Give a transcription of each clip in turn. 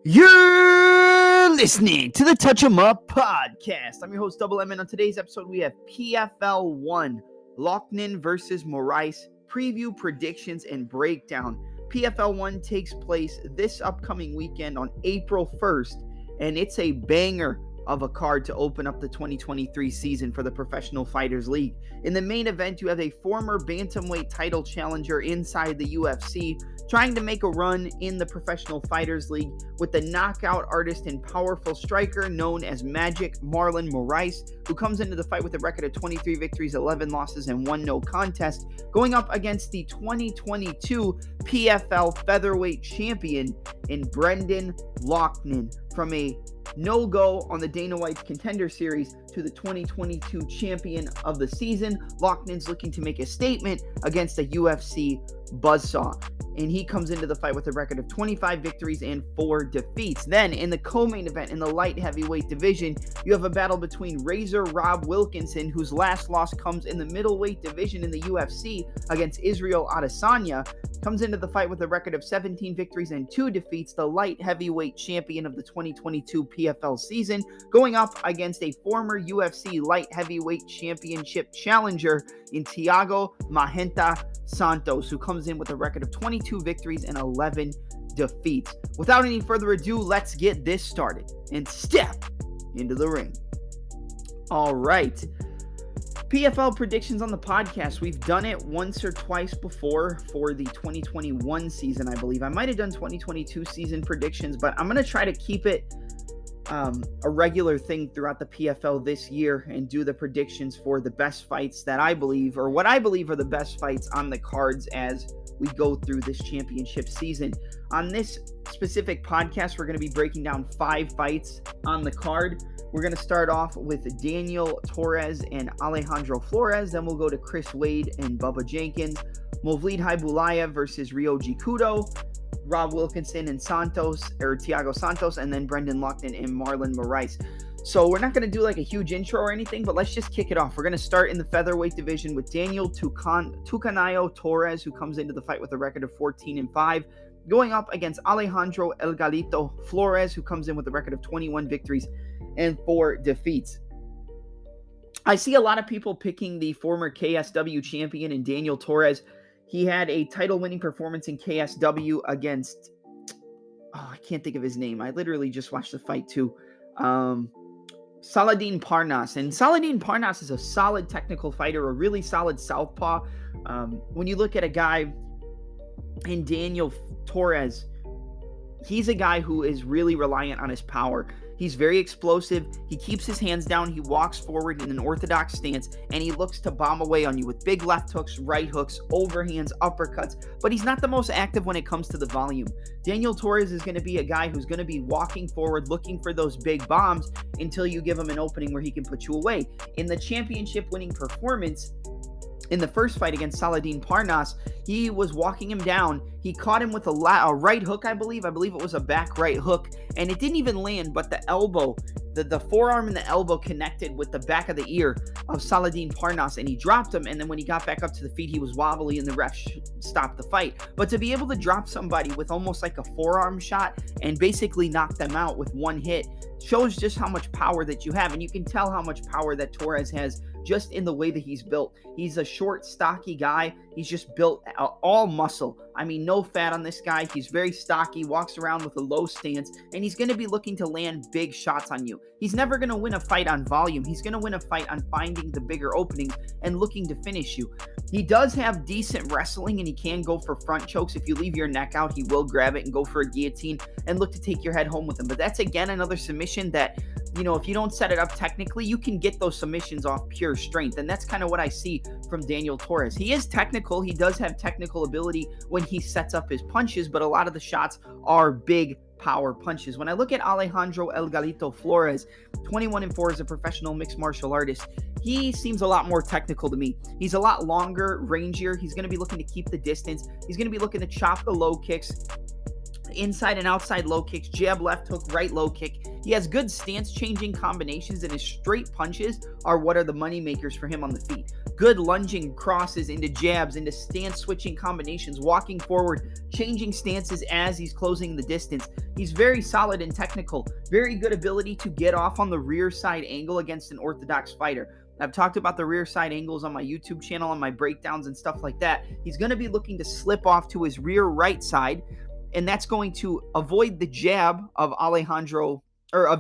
You're listening to the Touch 'em Up podcast. I'm your host, Double M, and on today's episode, we have PFL 1, Loughnane versus Moraes, preview, predictions, and breakdown. PFL 1 takes place this upcoming weekend on April 1st, and it's a banger of a card to open up the 2023 season for the Professional Fighters League. In the main event, you have a former bantamweight title challenger inside the UFC trying to make a run in the Professional Fighters League with the knockout artist and powerful striker known as Magic Marlon Moraes, who comes into the fight with a record of 23 victories, 11 losses, and 1 no contest, going up against the 2022 PFL featherweight champion in Brendan Loughnane. From a no-go on the Dana White's Contender Series to the 2022 champion of the season, Loughnane's looking to make a statement against a UFC buzzsaw. And he comes into the fight with a record of 25 victories and 4 defeats. Then, in the co-main event in the light heavyweight division, you have a battle between Razor Rob Wilkinson, whose last loss comes in the middleweight division in the UFC against Israel Adesanya, comes into the fight with a record of 17 victories and 2 defeats, the light heavyweight champion of the 2022 PFL season, going up against a former UFC light heavyweight championship challenger in Thiago Magenta Santos, who comes in with a record of 22 victories and 11 defeats. Without any further ado, let's get this started and step into the ring. All right. PFL predictions on the podcast. We've done it once or twice before for the 2021 season, I believe. I might have done 2022 season predictions, but I'm going to try to keep it a regular thing throughout the PFL this year and do the predictions for the best fights that I believe, or what I believe are the best fights on the cards as we go through this championship season. On this specific podcast, we're going to be breaking down 5 fights on the card. We're going to start off with Daniel Torres and Alejandro Flores. Then we'll go to Chris Wade and Bubba Jenkins. Movlid Haibulaya versus Ryoji Kudo. Rob Wilkinson and Thiago Santos. And then Brendan Loughnane and Marlon Moraes. So we're not going to do like a huge intro or anything, but let's just kick it off. We're going to start in the featherweight division with Daniel Tucanayo Torres, who comes into the fight with a record of 14-5. Going up against Alejandro El Galito Flores, who comes in with a record of 21 victories and 4 defeats. I see a lot of people picking the former KSW champion in Daniel Torres. He had a title-winning performance in KSW against, I can't think of his name. I literally just watched the fight too. Saladin Parnas. And Saladin Parnas is a solid technical fighter, a really solid southpaw. When you look at a guy in Daniel Torres, he's a guy who is really reliant on his power. He's very explosive. He keeps his hands down. He walks forward in an orthodox stance, and he looks to bomb away on you with big left hooks, right hooks, overhands, uppercuts. But he's not the most active when it comes to the volume. Daniel Torres is going to be a guy who's going to be walking forward, looking for those big bombs until you give him an opening where he can put you away. In the championship-winning performance, in the first fight against Saladin Parnas, he was walking him down. He caught him with a right hook, I believe. I believe it was a back right hook. And it didn't even land, but the elbow, the forearm and the elbow connected with the back of the ear of Saladin Parnas, and he dropped him. And then when he got back up to the feet, he was wobbly, and the ref stopped the fight. But to be able to drop somebody with almost like a forearm shot and basically knock them out with one hit shows just how much power that you have. And you can tell how much power that Torres has just in the way that he's built. He's a short, stocky guy. He's just built all muscle. I mean, no fat on this guy. He's very stocky, walks around with a low stance, and he's going to be looking to land big shots on you. He's never going to win a fight on volume. He's going to win a fight on finding the bigger openings and looking to finish you. He does have decent wrestling, and he can go for front chokes. If you leave your neck out, he will grab it and go for a guillotine and look to take your head home with him. But that's, again, another submission that, you know, if you don't set it up technically, you can get those submissions off pure strength. And that's kind of what I see from Daniel Torres. He is technical. He does have technical ability when he sets up his punches, but a lot of the shots are big power punches. When I look at Alejandro El Galito Flores, 21-4 as a professional mixed martial artist, he seems a lot more technical to me. He's a lot longer, rangier. He's going to be looking to keep the distance. He's going to be looking to chop the low kicks. inside and outside low kicks, jab, left hook, right low kick. He has good stance changing combinations, and his straight punches are what are the money makers for him on the feet. Good lunging crosses into jabs, into stance switching combinations, walking forward, changing stances as he's closing the distance. He's very solid and technical, very good ability to get off on the rear side angle against an orthodox fighter. I've talked about the rear side angles on my YouTube channel, on my breakdowns and stuff like that. He's going to be looking to slip off to his rear right side, and that's going to avoid the jab of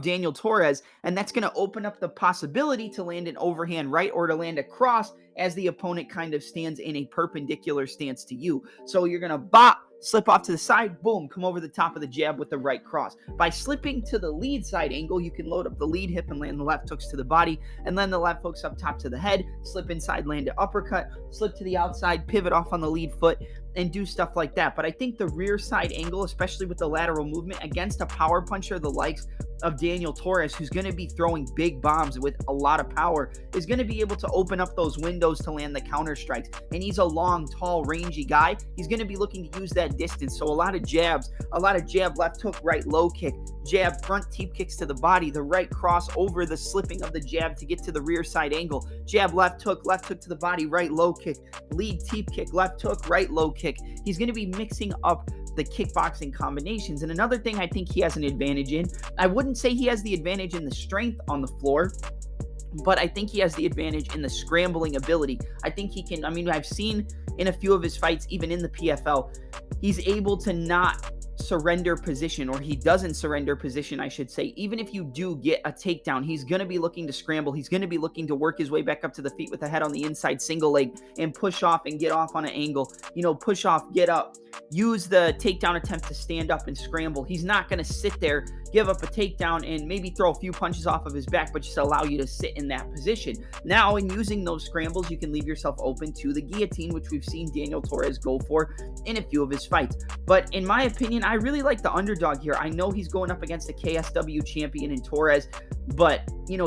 Daniel Torres, and that's going to open up the possibility to land an overhand right or to land a cross as the opponent kind of stands in a perpendicular stance to you. So you're going to bop, slip off to the side, boom, come over the top of the jab with the right cross. By slipping to the lead side angle, you can load up the lead hip and land the left hooks to the body, and then the left hooks up top to the head, slip inside, land an uppercut, slip to the outside, pivot off on the lead foot, and do stuff like that. But I think the rear side angle, especially with the lateral movement against a power puncher the likes of Daniel Torres, who's going to be throwing big bombs with a lot of power, is going to be able to open up those windows to land the counter strikes. And he's a long, tall, rangy guy. He's going to be looking to use that distance. So a lot of jab, left hook, right low kick, jab, front teep kicks to the body, the right cross over the slipping of the jab to get to the rear side angle, jab, left hook to the body, right low kick, lead teep kick, left hook, right low kick. He's going to be mixing up the kickboxing combinations. And another thing I think he has an advantage in, I wouldn't say he has the advantage in the strength on the floor, but I think he has the advantage in the scrambling ability. I think he can, I've seen in a few of his fights, even in the PFL, he's able to not surrender position, or he doesn't surrender position, I should say. Even if you do get a takedown, he's going to be looking to scramble. He's going to be looking to work his way back up to the feet with the head on the inside single leg and push off and get off on an angle. Push off, get up, use the takedown attempt to stand up and scramble. He's not going to sit there, give up a takedown, and maybe throw a few punches off of his back, but just allow you to sit in that position. Now, in using those scrambles, you can leave yourself open to the guillotine, which we've seen Daniel Torres go for in a few of his fights. But in my opinion, I really like the underdog here. I know he's going up against a KSW champion in Torres, but,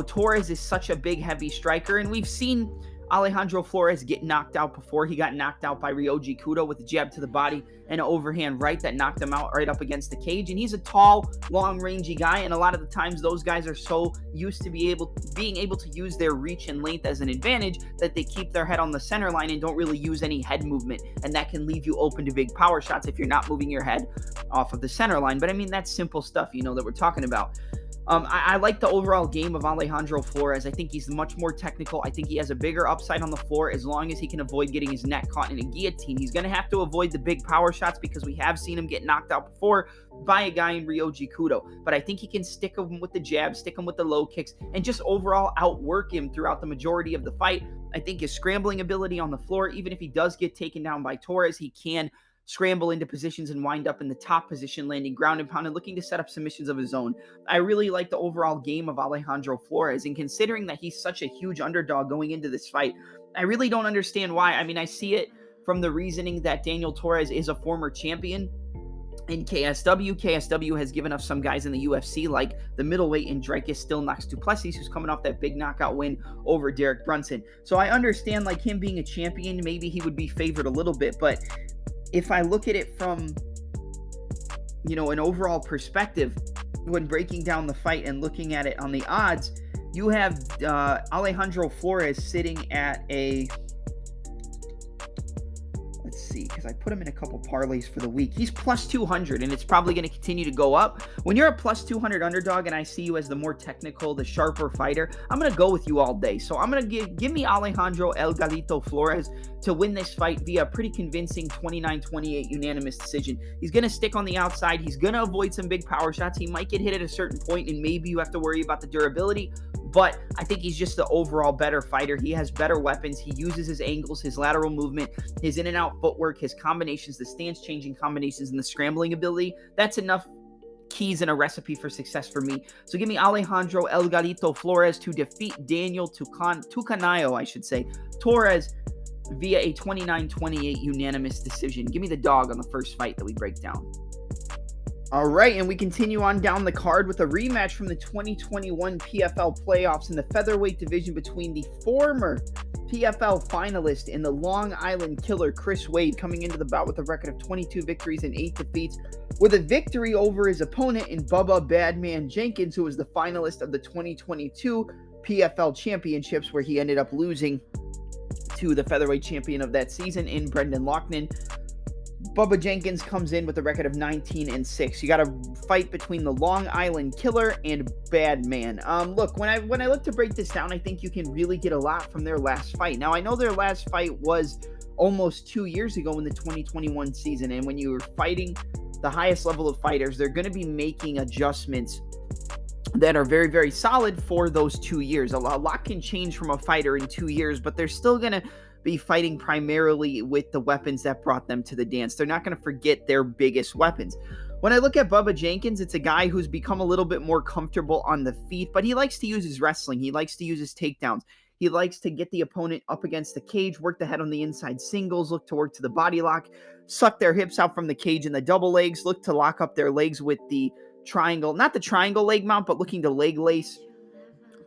Torres is such a big, heavy striker, and we've seen Alejandro Flores get knocked out before. He got knocked out by Ryoji Kudo with a jab to the body and an overhand right that knocked him out right up against the cage. And he's a tall, long, rangy guy, and a lot of the times those guys are so used to being able to use their reach and length as an advantage that they keep their head on the center line and don't really use any head movement, and that can leave you open to big power shots if you're not moving your head off of the center line. But that's simple stuff, that we're talking about. I like the overall game of Alejandro Flores. I think he's much more technical. I think he has a bigger upside on the floor as long as he can avoid getting his neck caught in a guillotine. He's going to have to avoid the big power shots because we have seen him get knocked out before by a guy in Ryoji Kudo. But I think he can stick him with the jab, stick him with the low kicks, and just overall outwork him throughout the majority of the fight. I think his scrambling ability on the floor, even if he does get taken down by Torres, he can scramble into positions and wind up in the top position, landing ground and pound and looking to set up submissions of his own. I really like the overall game of Alejandro Flores, and considering that he's such a huge underdog going into this fight, I really don't understand why. I see it from the reasoning that Daniel Torres is a former champion in KSW. KSW has given us some guys in the UFC, like the middleweight Indricus Still Knox Duplessis, who's coming off that big knockout win over Derek Brunson. So I understand, like, him being a champion, maybe he would be favored a little bit, but if I look at it from, an overall perspective, when breaking down the fight and looking at it on the odds, you have Alejandro Flores sitting at a, let's see, because I put him in a couple parlays for the week. He's plus 200, and it's probably going to continue to go up. When you're a plus 200 underdog and I see you as the more technical, the sharper fighter, I'm going to go with you all day. So I'm going to give me Alejandro El Galito Flores to win this fight via a pretty convincing 29-28 unanimous decision. He's going to stick on the outside. He's going to avoid some big power shots. He might get hit at a certain point, and maybe you have to worry about the durability, but I think he's just the overall better fighter. He has better weapons. He uses his angles, his lateral movement, his in and out footwork, his combinations, the stance changing combinations, and the scrambling ability. That's enough keys in a recipe for success for me. So give me Alejandro El Galito Flores to defeat Daniel Tucanayo, Torres via a 29-28 unanimous decision. Give me the dog on the first fight that we break down. All right, and we continue on down the card with a rematch from the 2021 PFL playoffs in the featherweight division between the former PFL finalist and the Long Island Killer Chris Wade, coming into the bout with a record of 22 victories and 8 defeats, with a victory over his opponent in Bubba Badman Jenkins, who was the finalist of the 2022 PFL championships, where he ended up losing to the featherweight champion of that season in Brendan Loughnane. Bubba Jenkins comes in with a record of 19-6. You got a fight between the Long Island Killer and Badman. Look, when I look to break this down, I think you can really get a lot from their last fight. Now, I know their last fight was almost 2 years ago in the 2021 season, and when you were fighting the highest level of fighters, they're going to be making adjustments that are very, very solid for those 2 years. A lot can change from a fighter in 2 years, but they're still going to be fighting primarily with the weapons that brought them to the dance. They're not going to forget their biggest weapons. When I look at Bubba Jenkins, it's a guy who's become a little bit more comfortable on the feet, but he likes to use his wrestling. He likes to use his takedowns. He likes to get the opponent up against the cage, work the head on the inside singles, look to work to the body lock, suck their hips out from the cage in the double legs, look to lock up their legs with the triangle, not the triangle leg mount, but looking to leg lace,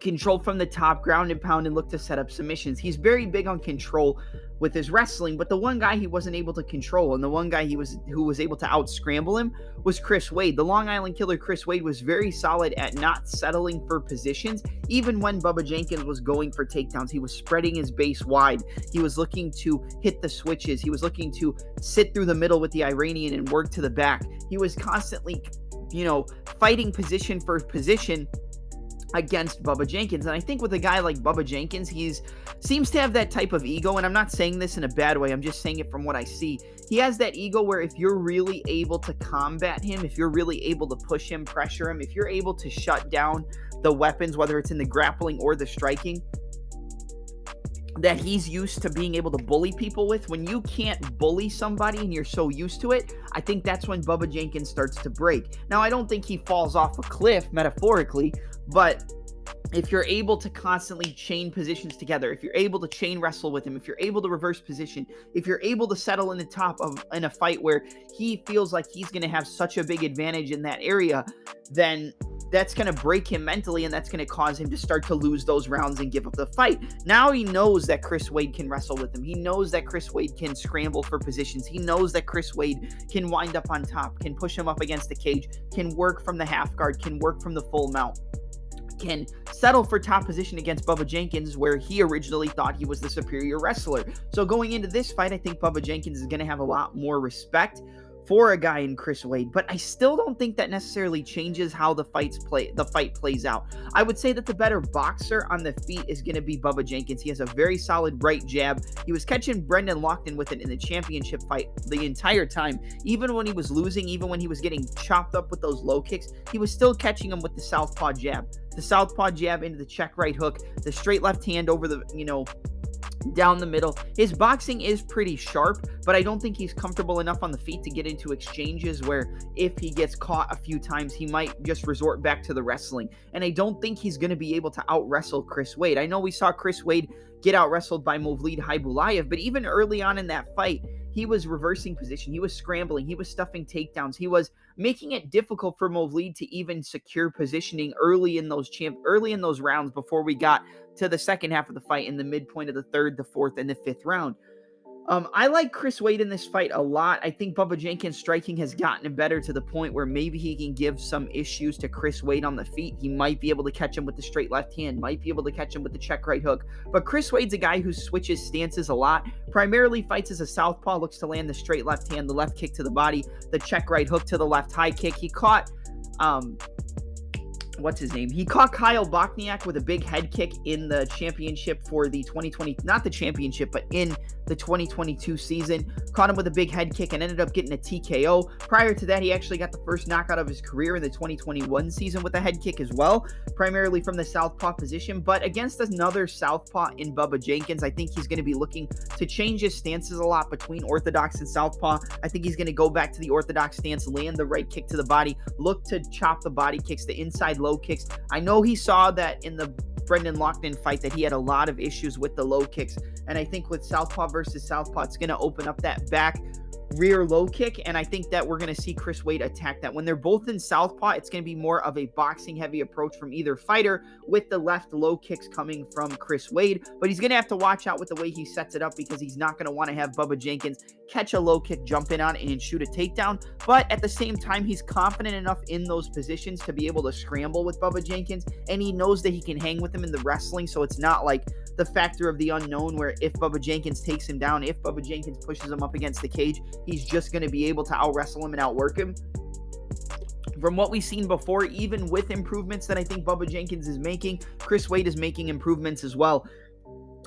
control from the top, ground and pound, and look to set up submissions. He's very big on control with his wrestling, but the one guy he wasn't able to control, and the one guy who was able to out-scramble him, was Chris Wade. The Long Island Killer Chris Wade was very solid at not settling for positions. Even when Bubba Jenkins was going for takedowns, he was spreading his base wide. He was looking to hit the switches. He was looking to sit through the middle with the Iranian and work to the back. He was constantly, fighting position for position against Bubba Jenkins. And I think with a guy like Bubba Jenkins, seems to have that type of ego, and I'm not saying this in a bad way, I'm just saying it from what I see. He has that ego where if you're really able to combat him, if you're really able to push him, pressure him, if you're able to shut down the weapons, whether it's in the grappling or the striking, that he's used to being able to bully people with. When you can't bully somebody and you're so used to it, I think that's when Bubba Jenkins starts to break. Now, I don't think he falls off a cliff, metaphorically, but if you're able to constantly chain positions together, if you're able to chain wrestle with him, if you're able to reverse position, if you're able to settle in the top in a fight where he feels like he's going to have such a big advantage in that area, then that's going to break him mentally, and that's going to cause him to start to lose those rounds and give up the fight. Now he knows that Chris Wade can wrestle with him. He knows that Chris Wade can scramble for positions. He knows that Chris Wade can wind up on top, can push him up against the cage, can work from the half guard, can work from the full mount, can settle for top position against Bubba Jenkins, where he originally thought he was the superior wrestler. So going into this fight, I think Bubba Jenkins is going to have a lot more respect for a guy in Chris Wade, but I still don't think that necessarily changes how the fight plays out. I would say that the better boxer on the feet is going to be Bubba Jenkins. He has a very solid right jab. He was catching Brendan Loughnane with it in the championship fight the entire time. Even when he was losing, even when he was getting chopped up with those low kicks, he was still catching him with the southpaw jab. The southpaw jab into the check right hook, the straight left hand over the, down the middle. His boxing is pretty sharp, but I don't think he's comfortable enough on the feet to get into exchanges where if he gets caught a few times, he might just resort back to the wrestling. And I don't think he's going to be able to out-wrestle Chris Wade. I know we saw Chris Wade get out-wrestled by Movlid Haibulaev, but even early on in that fight, he was reversing position. He was scrambling. He was stuffing takedowns. He was making it difficult for Movlid to even secure positioning early in those rounds before we got to the second half of the fight in the midpoint of the third, the fourth, and the fifth round. I like Chris Wade in this fight a lot. I think Bubba Jenkins' striking has gotten better to the point where maybe he can give some issues to Chris Wade on the feet. He might be able to catch him with the straight left hand, might be able to catch him with the check right hook. But Chris Wade's a guy who switches stances a lot, primarily fights as a southpaw, looks to land the straight left hand, the left kick to the body, the check right hook to the left high kick. He caught He caught Kyle Bochniak with a big head kick in the championship for the 2020, not the championship, but in the 2022 season. Caught him with a big head kick and ended up getting a TKO. Prior to that, he actually got the first knockout of his career in the 2021 season with a head kick as well, primarily from the southpaw position. But against another southpaw in Bubba Jenkins, I think he's going to be looking to change his stances a lot between orthodox and southpaw. I think he's going to go back to the orthodox stance, land the right kick to the body, look to chop the body kicks, the inside low kicks. I know he saw that in the Brendan Loughnane fight that he had a lot of issues with the low kicks, and I think with southpaw versus southpaw, it's going to open up that back rear low kick, and I think that we're going to see Chris Wade attack that. When they're both in southpaw, it's going to be more of a boxing heavy approach from either fighter, with the left low kicks coming from Chris Wade, but he's going to have to watch out with the way he sets it up, because he's not going to want to have Bubba Jenkins catch a low kick, jump in on it, and shoot a takedown. But at the same time, he's confident enough in those positions to be able to scramble with Bubba Jenkins, and he knows that he can hang with him in the wrestling, so it's not like the factor of the unknown where if Bubba Jenkins takes him down, if Bubba Jenkins pushes him up against the cage, he's just going to be able to out-wrestle him and outwork him. From what we've seen before, even with improvements that I think Bubba Jenkins is making, Chris Wade is making improvements as well.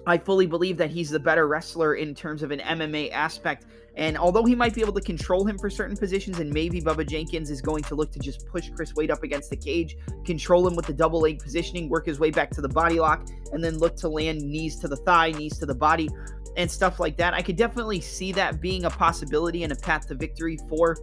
I fully believe that he's the better wrestler in terms of an MMA aspect. And although he might be able to control him for certain positions, and maybe Bubba Jenkins is going to look to just push Chris Wade up against the cage, control him with the double leg positioning, work his way back to the body lock, and then look to land knees to the thigh, knees to the body, and stuff like that. I could definitely see that being a possibility and a path to victory for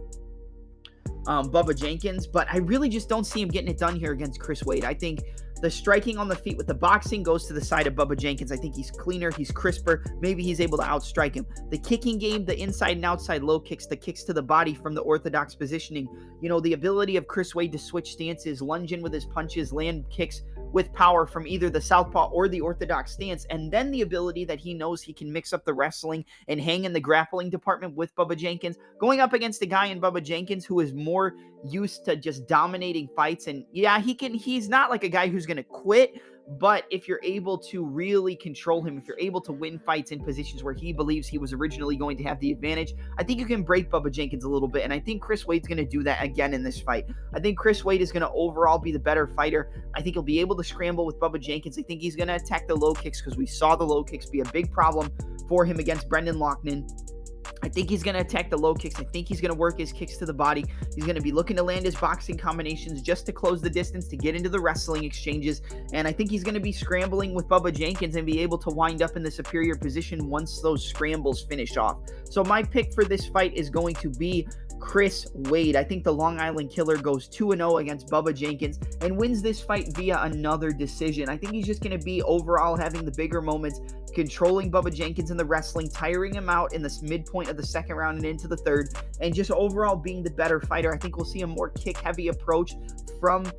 Bubba Jenkins, but I really just don't see him getting it done here against Chris Wade. I think the striking on the feet with the boxing goes to the side of Bubba Jenkins. I think he's cleaner, he's crisper. Maybe he's able to outstrike him. The kicking game, the inside and outside low kicks, the kicks to the body from the orthodox positioning, the ability of Chris Wade to switch stances, lunge in with his punches, land kicks with power from either the southpaw or the orthodox stance, and then the ability that he knows he can mix up the wrestling and hang in the grappling department with Bubba Jenkins, going up against a guy in Bubba Jenkins who is more used to just dominating fights. And yeah, he's not like a guy who's going to quit, but if you're able to really control him, if you're able to win fights in positions where he believes he was originally going to have the advantage, I think you can break Bubba Jenkins a little bit, and I think Chris Wade's going to do that again in this fight. I think Chris Wade is going to overall be the better fighter. I think he'll be able to scramble with Bubba Jenkins. I think he's going to attack the low kicks, because we saw the low kicks be a big problem for him against Brendan Loughnane. I think he's going to attack the low kicks. I think he's going to work his kicks to the body. He's going to be looking to land his boxing combinations just to close the distance, to get into the wrestling exchanges. And I think he's going to be scrambling with Bubba Jenkins and be able to wind up in the superior position once those scrambles finish off. So my pick for this fight is going to be Chris Wade. I think the Long Island Killer goes 2-0 against Bubba Jenkins and wins this fight via another decision. I think he's just going to be overall having the bigger moments, controlling Bubba Jenkins in the wrestling, tiring him out in this midpoint of the second round and into the third, and just overall being the better fighter. I think we'll see a more kick-heavy approach from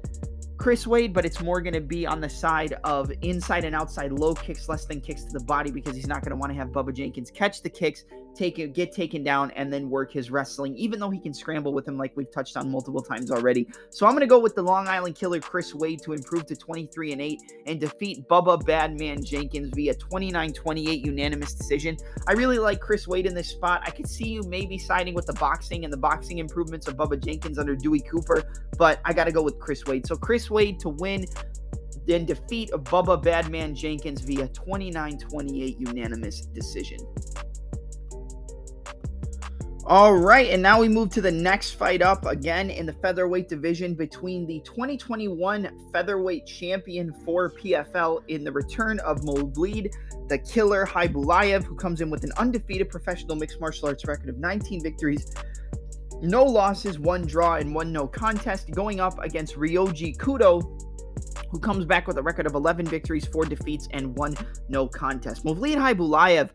Chris Wade, but it's more going to be on the side of inside and outside low kicks, less than kicks to the body, because he's not going to want to have Bubba Jenkins catch the kicks, get taken down, and then work his wrestling, even though he can scramble with him like we've touched on multiple times already. So I'm going to go with the Long Island Killer Chris Wade to improve to 23-8 and defeat Bubba Badman Jenkins via 29-28 unanimous decision. I really like Chris Wade in this spot. I could see you maybe siding with the boxing and the boxing improvements of Bubba Jenkins under Dewey Cooper, but I got to go with Chris Wade. So Chris Wade to win, then defeat of Bubba Badman Jenkins via 29-28 unanimous decision. All right, and now we move to the next fight up, again in the featherweight division, between the 2021 featherweight champion for PFL in the return of Moulid the Killer Haibulaev, who comes in with an undefeated professional mixed martial arts record of 19 victories, no losses, 1 draw, and 1 no contest, going up against Ryoji Kudo, who comes back with a record of 11 victories, 4 defeats, and 1 no contest. Moulid Haibulaev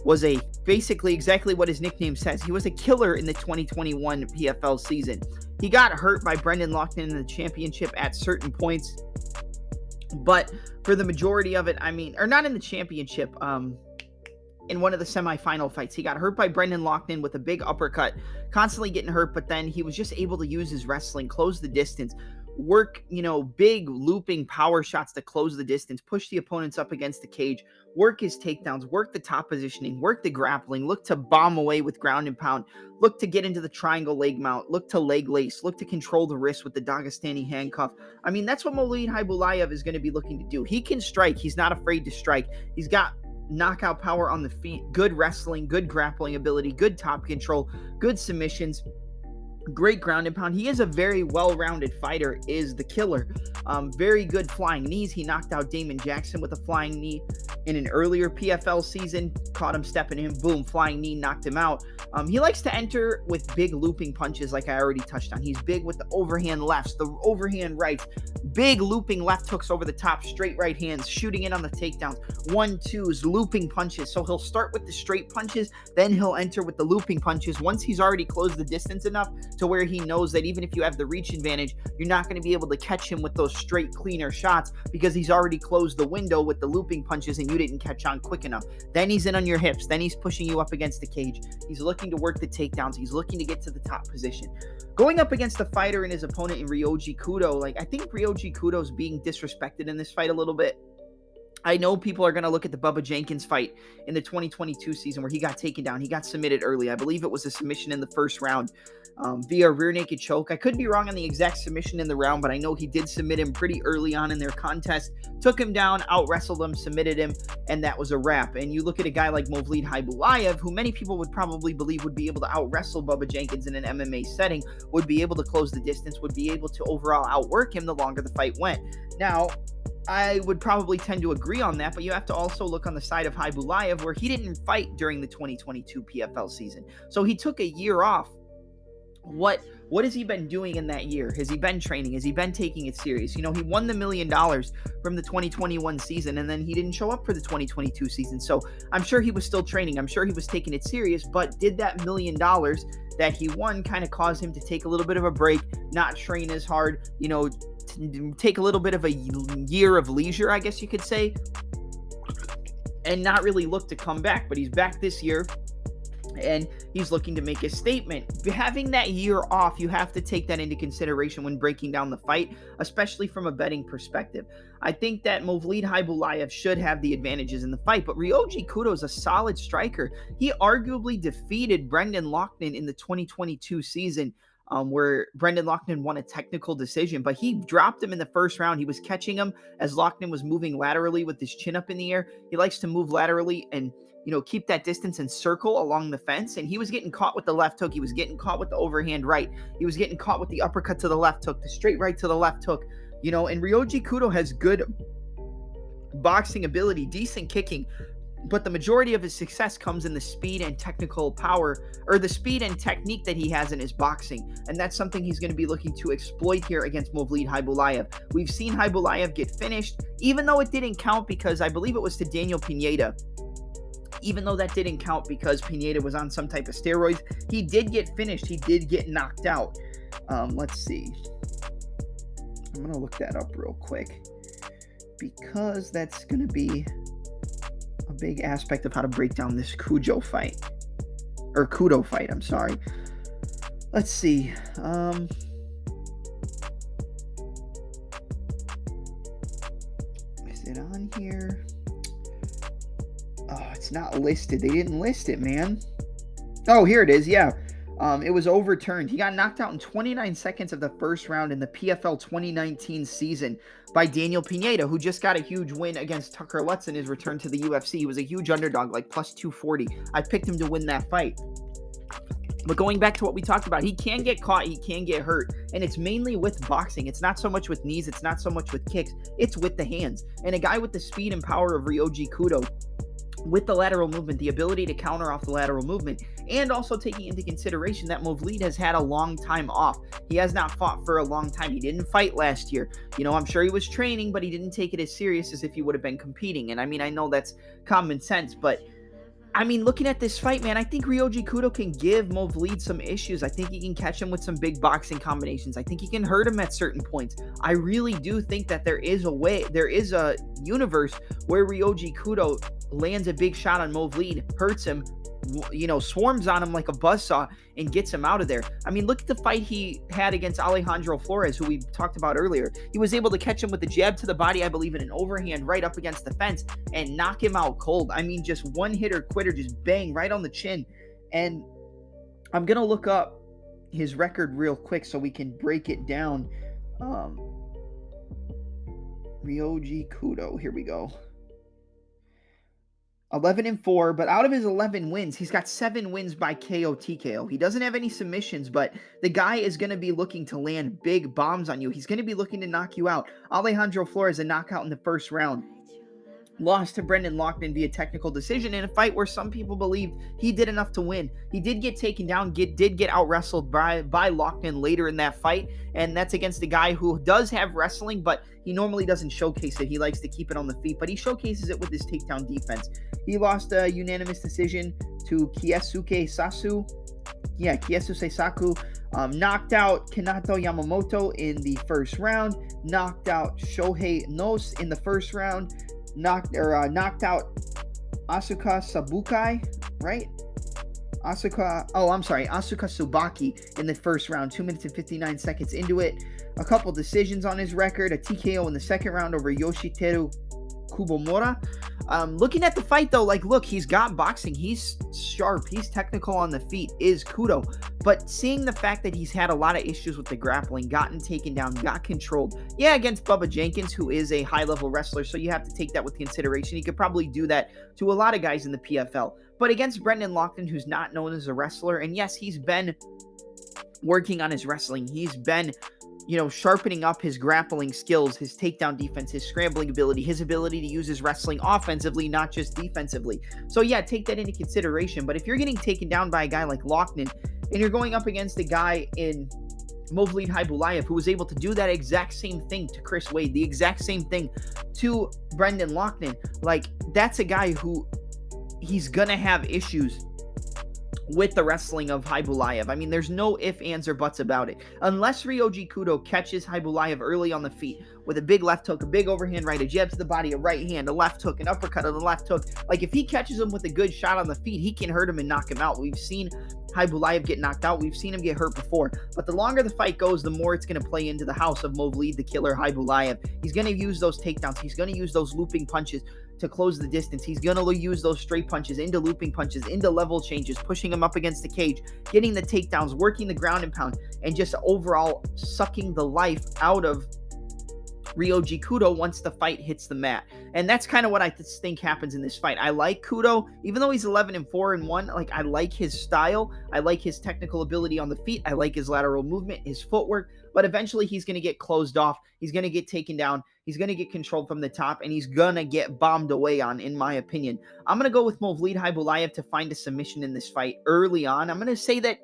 was basically exactly what his nickname says. He was a killer in the 2021 PFL season. He got hurt by Brendan Loughnane in the championship at certain points, but for the majority of it, or not in the championship, in one of the semifinal fights, he got hurt by Brendan Loughnane with a big uppercut, constantly getting hurt, but then he was just able to use his wrestling, close the distance, work, big looping power shots to close the distance, push the opponents up against the cage, work his takedowns, work the top positioning, work the grappling, look to bomb away with ground and pound, look to get into the triangle leg mount, look to leg lace, look to control the wrist with the Dagestani handcuff. That's what Moulid Haibulaev is going to be looking to do. He can strike. He's not afraid to strike. He's got knockout power on the feet, good wrestling, good grappling ability, good top control, good submissions, great ground and pound. He is a very well-rounded fighter, is the Killer. Very good flying knees. He knocked out Damon Jackson with a flying knee in an earlier PFL season, caught him stepping in, boom, flying knee, knocked him out. He likes to enter with big looping punches like I already touched on. He's big with the overhand lefts, the overhand rights, big looping left hooks over the top, straight right hands, shooting in on the takedowns, 1-2s, looping punches. So he'll start with the straight punches, then he'll enter with the looping punches once he's already closed the distance enough to where he knows that even if you have the reach advantage, you're not going to be able to catch him with those straight, cleaner shots because he's already closed the window with the looping punches and you didn't catch on quick enough. Then he's in on your hips. Then he's pushing you up against the cage. He's looking to work the takedowns. He's looking to get to the top position. Going up against the fighter and his opponent in Ryoji Kudo, like I think Ryoji Kudo's being disrespected in this fight a little bit. I know people are going to look at the Bubba Jenkins fight in the 2022 season where he got taken down. He got submitted early. I believe it was a submission in the first round via rear naked choke. I could be wrong on the exact submission in the round, but I know he did submit him pretty early on in their contest. Took him down, out-wrestled him, submitted him, and that was a wrap. And you look at a guy like Movlid Haibulayev, who many people would probably believe would be able to out-wrestle Bubba Jenkins in an MMA setting, would be able to close the distance, would be able to overall outwork him the longer the fight went. Now, I would probably tend to agree on that, but you have to also look on the side of Haibulayev where he didn't fight during the 2022 PFL season. So he took a year off. What has he been doing in that year? Has he been training? Has he been taking it serious? You know, he won the $1 million from the 2021 season, and then he didn't show up for the 2022 season. So I'm sure he was still training. I'm sure he was taking it serious, but did that $1 million that he won kind of cause him to take a little bit of a break, not train as hard, you know, take a little bit of a year of leisure, I guess you could say, and not really look to come back? But he's back this year, and he's looking to make a statement. Having that year off, you have to take that into consideration when breaking down the fight, especially from a betting perspective. I think that Movlid Haibulayev should have the advantages in the fight, but Ryoji Kudo is a solid striker. He arguably defeated Brendan Loughnane in the 2022 season, where Brendan Loughnane won a technical decision, but he dropped him in the first round. He was catching him as Loughnane was moving laterally with his chin up in the air. He likes to move laterally and, you know, keep that distance and circle along the fence. And he was getting caught with the left hook. He was getting caught with the overhand right. He was getting caught with the uppercut to the left hook, the straight right to the left hook. You know, and Ryoji Kudo has good boxing ability, decent kicking, but the majority of his success comes in the speed and technical power, or the speed and technique that he has in his boxing. And that's something he's going to be looking to exploit here against Movlid Haibulayev. We've seen Haibulayev get finished, even though it didn't count because I believe it was to Daniel Pineda. Even though that didn't count because Pineda was on some type of steroids, he did get finished. He did get knocked out. Let's see. I'm going to look that up real quick because that's going to be a big aspect of how to break down this Kudo fight. I'm sorry. Let's see. Is it on here? Oh, it's not listed. They didn't list it, man. Oh, here it is. Yeah. It was overturned. He got knocked out in 29 seconds of the first round in the PFL 2019 season by Daniel Pineda, who just got a huge win against Tucker Lutz in his return to the UFC. He was a huge underdog, like plus 240. I picked him to win that fight. But going back to what we talked about, he can get caught, he can get hurt, and it's mainly with boxing. It's not so much with knees, it's not so much with kicks, it's with the hands. And a guy with the speed and power of Ryoji Kudo, with the lateral movement, the ability to counter off the lateral movement, and also taking into consideration that Movlid has had a long time off. He has not fought for a long time. He didn't fight last year. You know, I'm sure he was training, but he didn't take it as serious as if he would have been competing. And I mean, I know that's common sense, but I mean, looking at this fight, man, I think Ryoji Kudo can give Movlid some issues. I think he can catch him with some big boxing combinations. I think he can hurt him at certain points. I really do think that there is a universe where Ryoji Kudo lands a big shot on Movlid, hurts him, you know, swarms on him like a buzzsaw and gets him out of there. I mean, look at the fight he had against Alejandro Flores, who we talked about earlier. He was able to catch him with a jab to the body, I believe, in an overhand right up against the fence and knock him out cold. I mean, just one hitter quitter, just bang right on the chin. And I'm going to look up his record real quick so we can break it down. Ryoji Kudo, here we go. 11-4, but out of his 11 wins, he's got 7 wins by KO TKO. He doesn't have any submissions, but the guy is going to be looking to land big bombs on you. He's going to be looking to knock you out. Alejandro Flores, a knockout in the first round. lost to Brendan Loughnane via technical decision in a fight where some people believed he did enough to win. He did get taken down, did get out-wrestled by Loughnane later in that fight, and that's against a guy who does have wrestling, but he normally doesn't showcase it. He likes to keep it on the feet, but he showcases it with his takedown defense. He lost a unanimous decision to Kiesuke Sasu. Knocked out Kanato Yamamoto in the first round, knocked out Shohei Nos in the first round, knocked out Asuka Sabukai, right? Asuka Tsubaki in the first round, 2 minutes and 59 seconds into it. A couple decisions on his record, a TKO in the second round over Yoshiteru Kubomura. Looking at the fight though, look, he's got boxing, he's sharp, he's technical on the feet, is Kudo. But seeing the fact that he's had a lot of issues with the grappling, gotten taken down, got controlled. Yeah, against Bubba Jenkins, who is a high-level wrestler, so you have to take that with consideration. He could probably do that to a lot of guys in the PFL. But against Brendan Loughnane, who's not known as a wrestler, and yes, he's been working on his wrestling. He's been sharpening up his grappling skills, his takedown defense, his scrambling ability, his ability to use his wrestling offensively, not just defensively. So yeah, take that into consideration. But if you're getting taken down by a guy like Loughnane, and you're going up against a guy in Movlid Khaybulaev who was able to do that exact same thing to Chris Wade, the exact same thing to Brendan Loughnane, that's a guy who he's gonna have issues with the wrestling of Khaybulaev. I mean, there's no ifs, ands, or buts about it. Unless Ryoji Kudo catches Khaybulaev early on the feet with a big left hook, a big overhand right, a jab to the body, a right hand, a left hook, an uppercut on the left hook. If he catches him with a good shot on the feet, he can hurt him and knock him out. We've seen Khaybulaev get knocked out. We've seen him get hurt before. But the longer the fight goes, the more it's going to play into the house of Movlid the Killer Khaybulaev. He's going to use those takedowns. He's going to use those looping punches to close the distance. He's going to use those straight punches into looping punches, into level changes, pushing him up against the cage, getting the takedowns, working the ground and pound, and just overall sucking the life out of Ryoji Kudo once the fight hits the mat. And that's kind of what I think happens in this fight. I like Kudo, even though he's 11-4-1, I like his style. I like his technical ability on the feet. I like his lateral movement, his footwork, but eventually he's going to get closed off. He's going to get taken down. He's going to get controlled from the top, and he's going to get bombed away on, in my opinion. I'm going to go with Movlid Khaybulaev to find a submission in this fight early on. I'm going to say that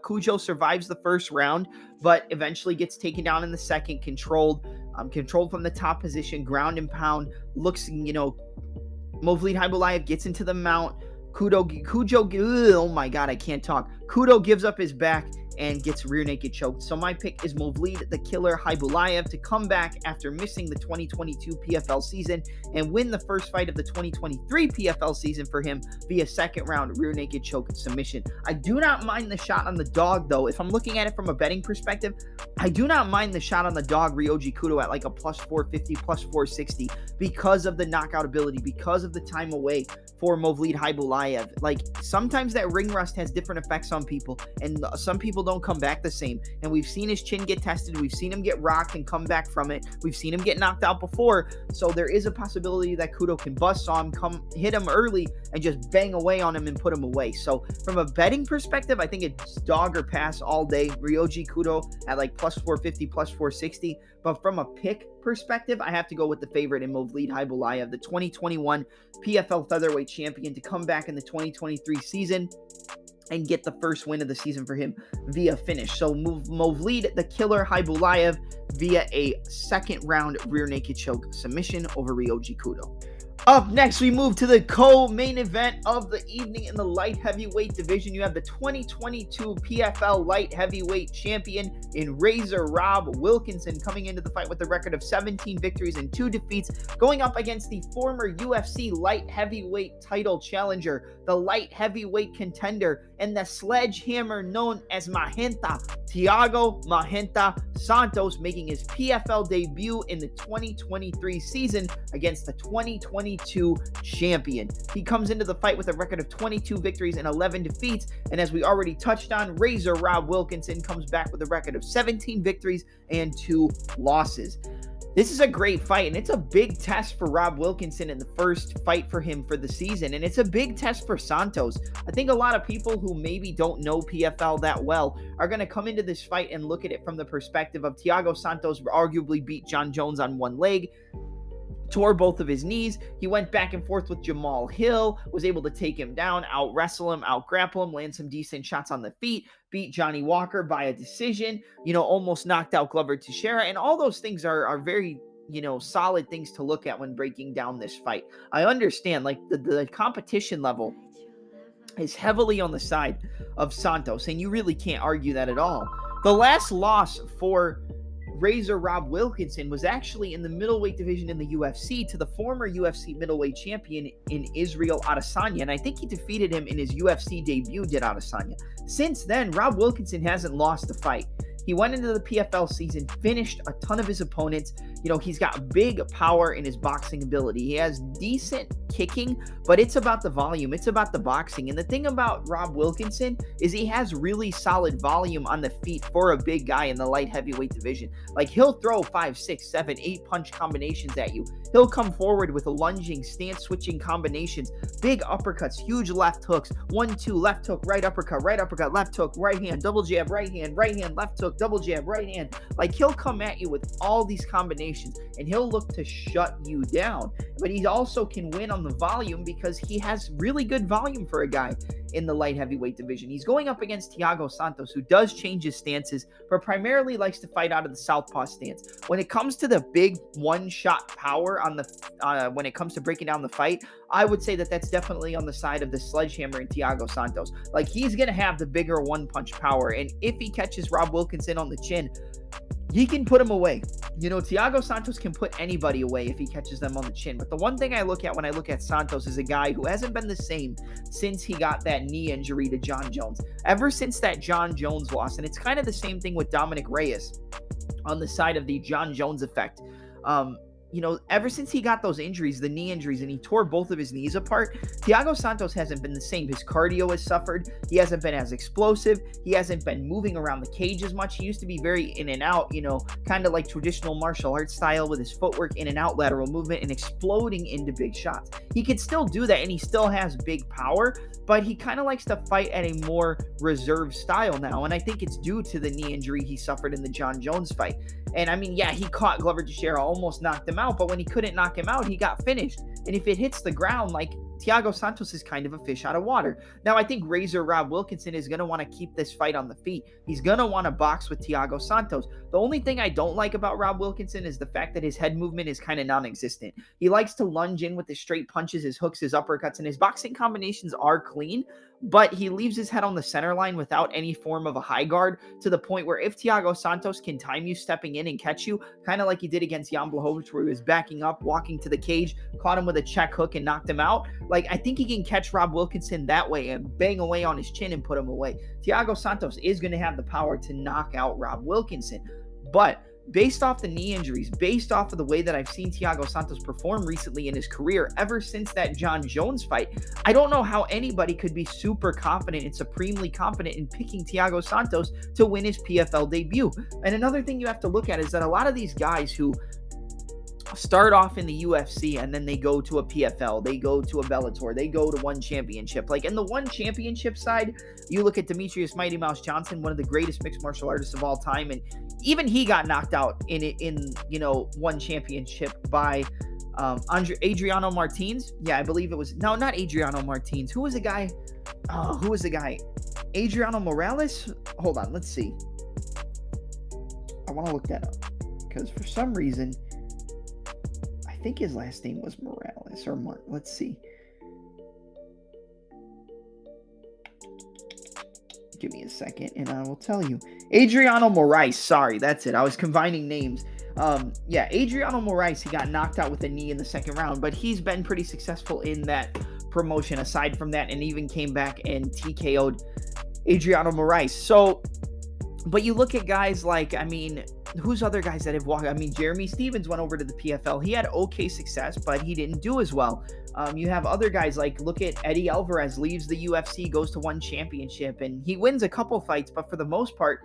Cujo survives the first round, but eventually gets taken down in the second, controlled from the top position, ground and pound. Looks, Movlid Khaybulaev gets into the mount. Oh my God, I can't talk. Kudo gives up his back and gets rear naked choked. So my pick is Movlid the Killer Khaybulaev to come back after missing the 2022 PFL season and win the first fight of the 2023 PFL season for him via second round rear naked choke submission. I do not mind the shot on the dog though. If I'm looking at it from a betting perspective, I do not mind the shot on the dog Ryoji Kudo at a plus 450, plus 460 because of the knockout ability, because of the time away for Movlid Khaybulaev. Sometimes that ring rust has different effects on people, and some people don't come back the same. And we've seen his chin get tested. We've seen him get rocked and come back from it. We've seen him get knocked out before. So there is a possibility that Kudo can bust on him, hit him early, and just bang away on him and put him away. So from a betting perspective, I think it's dog or pass all day. Ryoji Kudo at plus 450, plus 460. But from a pick perspective, I have to go with the favorite in Movlid Khaybulaev, the 2021 PFL featherweight champion, to come back in the 2023 season and get the first win of the season for him via finish. So Movlid the Killer Khaybulaev via a second round rear naked choke submission over Ryoji Kudo. Up next, we move to the co-main event of the evening in the light heavyweight division. You have the 2022 PFL light heavyweight champion in Razor Rob Wilkinson coming into the fight with a record of 17 victories and 2 defeats, going up against the former UFC light heavyweight title challenger, the light heavyweight contender, and the sledgehammer known as Magenta, Thiago Magenta Santos, making his PFL debut in the 2023 season against the 2022 champion. He comes into the fight with a record of 22 victories and 11 defeats, and as we already touched on, Razor Rob Wilkinson comes back with a record of 17 victories and 2 losses. This is a great fight, and it's a big test for Rob Wilkinson in the first fight for him for the season, and it's a big test for Santos. I think a lot of people who maybe don't know PFL that well are going to come into this fight and look at it from the perspective of Thiago Santos arguably beat John Jones on one leg. tore both of his knees. He went back and forth with Jamal Hill, was able to take him down, out-wrestle him, out-grapple him, land some decent shots on the feet, beat Johnny Walker by a decision, almost knocked out Glover Teixeira, and all those things are very, solid things to look at when breaking down this fight. I understand, like, the competition level is heavily on the side of Santos, and you really can't argue that at all. The last loss for Razor Rob Wilkinson was actually in the middleweight division in the UFC to the former UFC middleweight champion in Israel Adesanya, and I think he defeated him in his UFC debut, did Adesanya. Since then, Rob Wilkinson hasn't lost a fight. He went into the PFL season, finished a ton of his opponents. He's got big power in his boxing ability. He has decent kicking, but it's about the volume. It's about the boxing. And the thing about Rob Wilkinson is he has really solid volume on the feet for a big guy in the light heavyweight division. Like, he'll throw 5, 6, 7, 8 punch combinations at you. He'll come forward with lunging, stance switching combinations, big uppercuts, huge left hooks, 1-2, left hook, right uppercut, left hook, right hand, double jab, right hand, left hook, double jab, right hand. Like, he'll come at you with all these combinations and he'll look to shut you down. But he also can win on the volume because he has really good volume for a guy in the light heavyweight division. He's going up against Thiago Santos, who does change his stances, but primarily likes to fight out of the southpaw stance. When it comes to the big one-shot power on the when it comes to breaking down the fight, I would say that that's definitely on the side of the sledgehammer in Thiago Santos. Like, he's going to have the bigger one-punch power, and if he catches Rob Wilkinson on the chin, he can put him away. Thiago Santos can put anybody away if he catches them on the chin. But the one thing I look at when I look at Santos is a guy who hasn't been the same since he got that knee injury to John Jones. Ever since that John Jones loss, and it's kind of the same thing with Dominic Reyes on the side of the John Jones effect. Ever since he got those injuries, the knee injuries, and he tore both of his knees apart, Thiago Santos hasn't been the same. His cardio has suffered. He hasn't been as explosive. He hasn't been moving around the cage as much. He used to be very in and out, kind of like traditional martial arts style with his footwork, in and out, lateral movement, and exploding into big shots. He could still do that, and he still has big power, but he kind of likes to fight at a more reserved style now, and I think it's due to the knee injury he suffered in the John Jones fight. And I mean, yeah, he caught Glover Teixeira, almost knocked him out, but when he couldn't knock him out, he got finished. And if it hits the ground, like, Thiago Santos is kind of a fish out of water. Now, I think Razor Rob Wilkinson is going to want to keep this fight on the feet. He's going to want to box with Thiago Santos. The only thing I don't like about Rob Wilkinson is the fact that his head movement is kind of non-existent. He likes to lunge in with his straight punches, his hooks, his uppercuts, and his boxing combinations are clean, but he leaves his head on the center line without any form of a high guard, to the point where if Thiago Santos can time you stepping in and catch you, kind of like he did against Jan Blachowicz, where he was backing up, walking to the cage, caught him with a check hook and knocked him out. Like, I think he can catch Rob Wilkinson that way and bang away on his chin and put him away. Thiago Santos is going to have the power to knock out Rob Wilkinson. But based off the knee injuries, based off of the way that I've seen Thiago Santos perform recently in his career, ever since that John Jones fight, I don't know how anybody could be super confident and supremely confident in picking Thiago Santos to win his PFL debut. And another thing you have to look at is that a lot of these guys who start off in the UFC and then they go to a PFL, they go to a Bellator, they go to one championship. Like, in the one championship side, you look at Demetrius Mighty Mouse Johnson, one of the greatest mixed martial artists of all time, and even he got knocked out in one championship by Adriano Martins. Yeah, I believe it was, no, not Adriano Martins. Who was the guy? Adriano Morales? Hold on, let's see. I want to look that up because for some reason, I think his last name was Morales or let's see. Give me a second and I will tell you. Adriano Moraes. Sorry, that's it. I was combining names. Adriano Moraes, he got knocked out with a knee in the second round, but he's been pretty successful in that promotion aside from that, and even came back and TKO'd Adriano Moraes. So, but you look at guys like, I mean, who's other guys that have walked? I mean, Jeremy Stevens went over to the PFL. He had okay success, but he didn't do as well. You have other guys like, look at Eddie Alvarez, leaves the UFC, goes to one championship, and he wins a couple fights, but for the most part,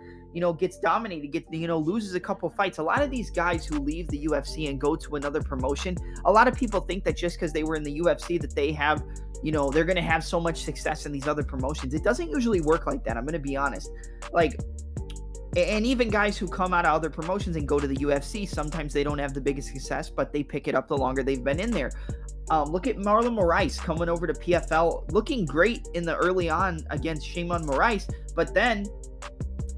gets dominated, loses a couple fights. A lot of these guys who leave the UFC and go to another promotion, a lot of people think that just because they were in the UFC that they have, they're going to have so much success in these other promotions. It doesn't usually work like that. I'm going to be honest. Like, And even guys who come out of other promotions and go to the UFC, sometimes they don't have the biggest success, but they pick it up the longer they've been in there. Look at Marlon Moraes coming over to PFL, looking great in the early on against Shimon Moraes, but then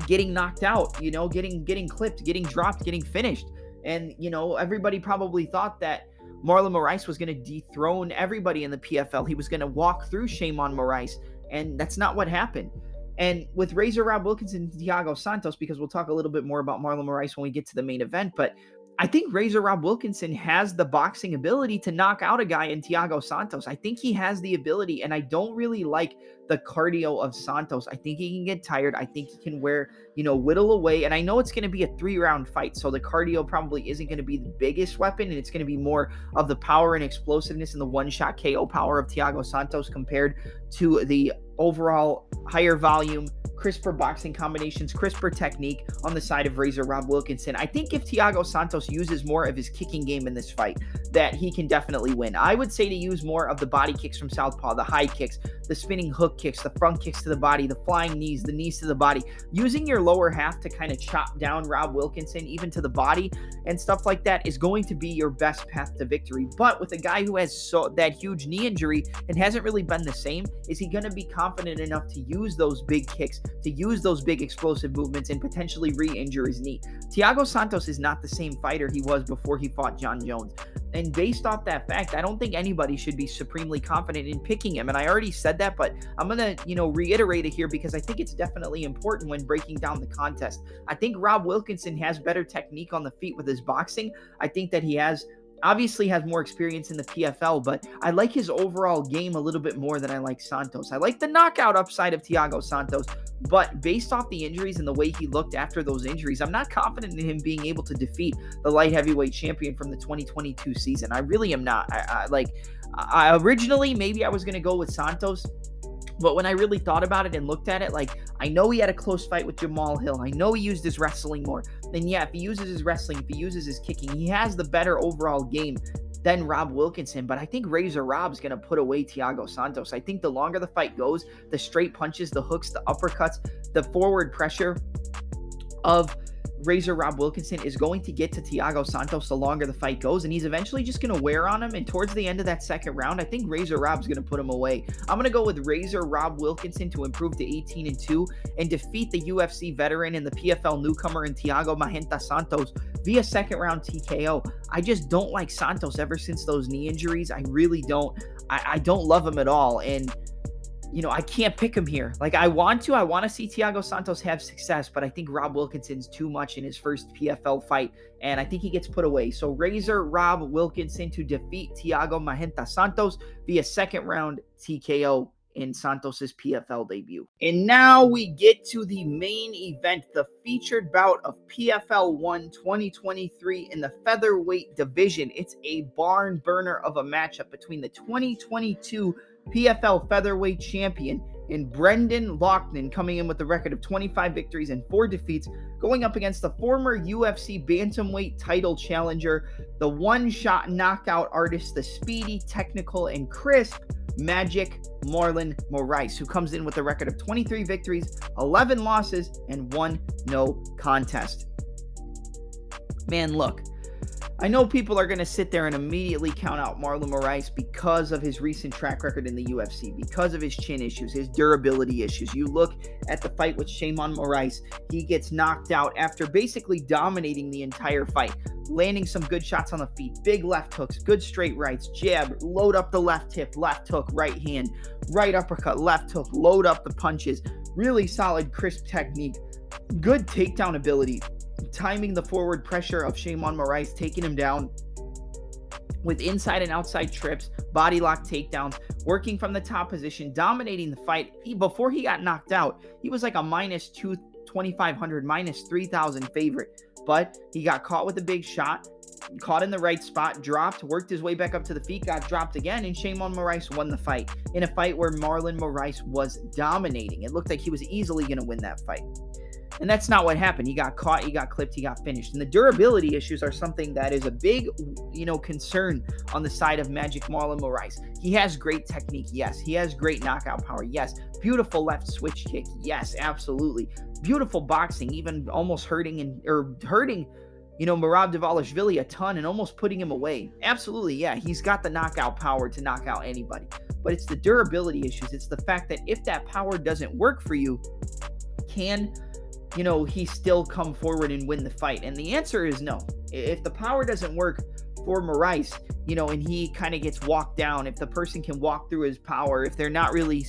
getting knocked out, getting clipped, getting dropped, getting finished. And, everybody probably thought that Marlon Moraes was going to dethrone everybody in the PFL. He was going to walk through Shimon Moraes, and that's not what happened. And with Razor Rob Wilkinson and Thiago Santos, because we'll talk a little bit more about Marlon Moraes when we get to the main event, but I think Razor Rob Wilkinson has the boxing ability to knock out a guy in Thiago Santos. I think he has the ability, and I don't really like the cardio of Santos. I think he can get tired. I think he can whittle away. And I know it's going to be a 3-round fight, so the cardio probably isn't going to be the biggest weapon, and it's going to be more of the power and explosiveness and the one-shot KO power of Thiago Santos compared to the overall higher volume, crisper boxing combinations, crisper technique on the side of Razor Rob Wilkinson. I think if Thiago Santos uses more of his kicking game in this fight, that he can definitely win. I would say to use more of the body kicks from southpaw, the high kicks, the spinning hook kicks, the front kicks to the body, the flying knees, the knees to the body, using your lower half to kind of chop down Rob Wilkinson, even to the body and stuff like that, is going to be your best path to victory. But with a guy who has that huge knee injury and hasn't really been the same, is he going to be confident enough to use those big kicks, to use those big explosive movements and potentially re-injure his knee? Thiago Santos is not the same fighter he was before he fought John Jones. And based off that fact, I don't think anybody should be supremely confident in picking him. And I already said that, but I'm going to, reiterate it here because I think it's definitely important when breaking down the contest. I think Rob Wilkinson has better technique on the feet with his boxing. I think that he obviously has more experience in the PFL, but I like his overall game a little bit more than I like Santos. I like the knockout upside of Thiago Santos, but based off the injuries and the way he looked after those injuries, I'm not confident in him being able to defeat the light heavyweight champion from the 2022 season. I really am not. I originally, maybe I was going to go with Santos, but when I really thought about it and looked at it, I know he had a close fight with Jamal Hill. I know he used his wrestling more. Then yeah, if he uses his wrestling, if he uses his kicking, he has the better overall game than Rob Wilkinson. But I think Razor Rob's going to put away Thiago Santos. I think the longer the fight goes, the straight punches, the hooks, the uppercuts, the forward pressure of Razor Rob Wilkinson is going to get to Thiago Santos the longer the fight goes, and he's eventually just going to wear on him. And towards the end of that second round, I think Razor Rob's going to put him away. I'm going to go with Razor Rob Wilkinson to improve to 18-2 and defeat the UFC veteran and the PFL newcomer in Thiago Magenta Santos via second round TKO. I just don't like Santos ever since those knee injuries. I really don't. I don't love him at all. And I can't pick him here. I want to see Thiago Santos have success, but I think Rob Wilkinson's too much in his first PFL fight, and I think he gets put away. So Razor Rob Wilkinson to defeat Thiago Magenta Santos via second round TKO in Santos's PFL debut. And now we get to the main event, the featured bout of PFL 1 2023 in the featherweight division. It's a barn burner of a matchup between the 2022 PFL featherweight champion and Brendan Loughnane, coming in with a record of 25 victories and 4 defeats, going up against the former UFC bantamweight title challenger, the one-shot knockout artist, the speedy, technical, and crisp Magic Marlon Moraes, who comes in with a record of 23 victories, 11 losses, and 1 no contest. Man, look, I know people are going to sit there and immediately count out Marlon Moraes because of his recent track record in the UFC, because of his chin issues, his durability issues. You look at the fight with Shimon Moraes, he gets knocked out after basically dominating the entire fight, landing some good shots on the feet, big left hooks, good straight rights, jab, load up the left hip, left hook, right hand, right uppercut, left hook, load up the punches, really solid, crisp technique, good takedown ability, timing the forward pressure of Shimon Moraes, taking him down with inside and outside trips, body lock takedowns, working from the top position, dominating the fight. Before he got knocked out, he was like a minus 2,500, minus 3,000 favorite, but he got caught with a big shot, caught in the right spot, dropped, worked his way back up to the feet, got dropped again, and Shimon Moraes won the fight in a fight where Marlon Moraes was dominating. It looked like he was easily going to win that fight. And that's not what happened. He got caught, he got clipped, he got finished. And the durability issues are something that is a big, concern on the side of Magic Marlon Moraes. He has great technique, yes. He has great knockout power, yes. Beautiful left switch kick, yes, absolutely. Beautiful boxing, even almost hurting Merab Dvalishvili a ton and almost putting him away. Absolutely, yeah. He's got the knockout power to knock out anybody. But it's the durability issues. It's the fact that if that power doesn't work for you, can he still come forward and win the fight? And the answer is no. If the power doesn't work for Moraes, and he kind of gets walked down, if the person can walk through his power, if they're not really,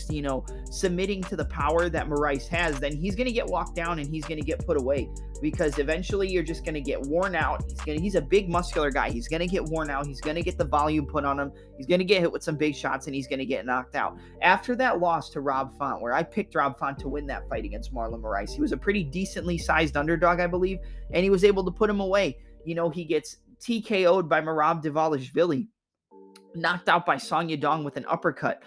submitting to the power that Moraes has, then he's going to get walked down and he's going to get put away, because eventually you're just going to get worn out. He's a big muscular guy. He's going to get worn out. He's going to get the volume put on him. He's going to get hit with some big shots and he's going to get knocked out. After that loss to Rob Font, where I picked Rob Font to win that fight against Marlon Moraes, he was a pretty decently sized underdog, I believe, and he was able to put him away. He gets TKO'd by Merab Dvalishvili, knocked out by Song Yadong with an uppercut,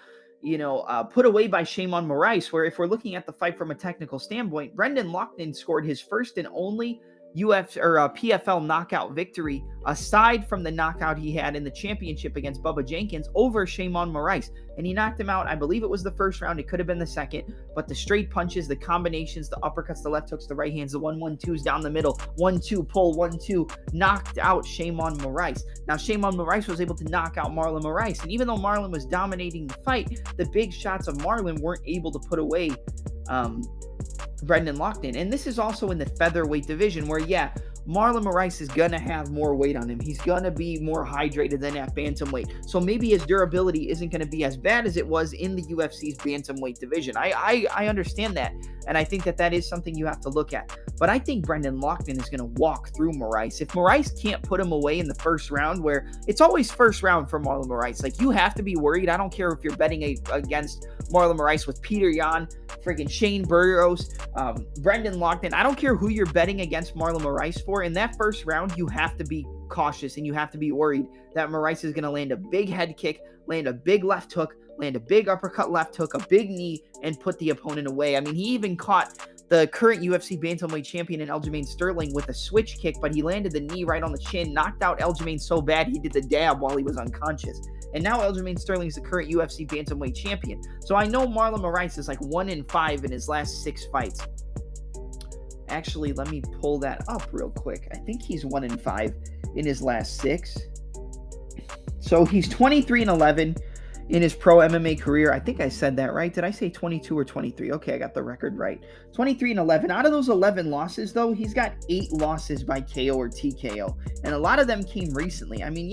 put away by Shimon Moraes, where if we're looking at the fight from a technical standpoint, Brendan Loughnane scored his first and only PFL knockout victory, aside from the knockout he had in the championship against Bubba Jenkins over Shimon Moraes. And he knocked him out. I believe it was the first round. It could have been the second. But the straight punches, the combinations, the uppercuts, the left hooks, the right hands, the 1-1-2s down the middle, 1-2, pull, 1-2, knocked out Shimon Moraes. Now, Shimon Moraes was able to knock out Marlon Moraes. And even though Marlon was dominating the fight, the big shots of Marlon weren't able to put away Brendan Loughnane. And this is also in the featherweight division where, Marlon Moraes is going to have more weight on him. He's going to be more hydrated than at bantamweight. So maybe his durability isn't going to be as bad as it was in the UFC's bantamweight division. I understand that. And I think that is something you have to look at. But I think Brendan Loughnane is going to walk through Moraes. If Moraes can't put him away in the first round, where it's always first round for Marlon Moraes, like, you have to be worried. I don't care if you're betting against Marlon Moraes with Peter Yan, freaking Shane Burgos, Brendan Loughnane. I don't care who you're betting against Marlon Moraes for. In that first round, you have to be cautious and you have to be worried that Moraes is going to land a big head kick, land a big left hook, land a big uppercut left hook, a big knee, and put the opponent away. I mean, he even caught the current UFC bantamweight champion in Aljamain Sterling with a switch kick, but he landed the knee right on the chin, knocked out Aljamain so bad he did the dab while he was unconscious. And now Aljamain Sterling is the current UFC bantamweight champion. So I know Marlon Moraes is like 1-5 in his last 6 fights. Actually, let me pull that up real quick. I think he's 1-5 in his last 6. So he's 23-11 in his pro MMA career. I think I said that right. Did I say 22 or 23? Okay, I got the record right. 23-11. Out of those 11 losses, though, he's got 8 losses by KO or TKO. And a lot of them came recently. I mean,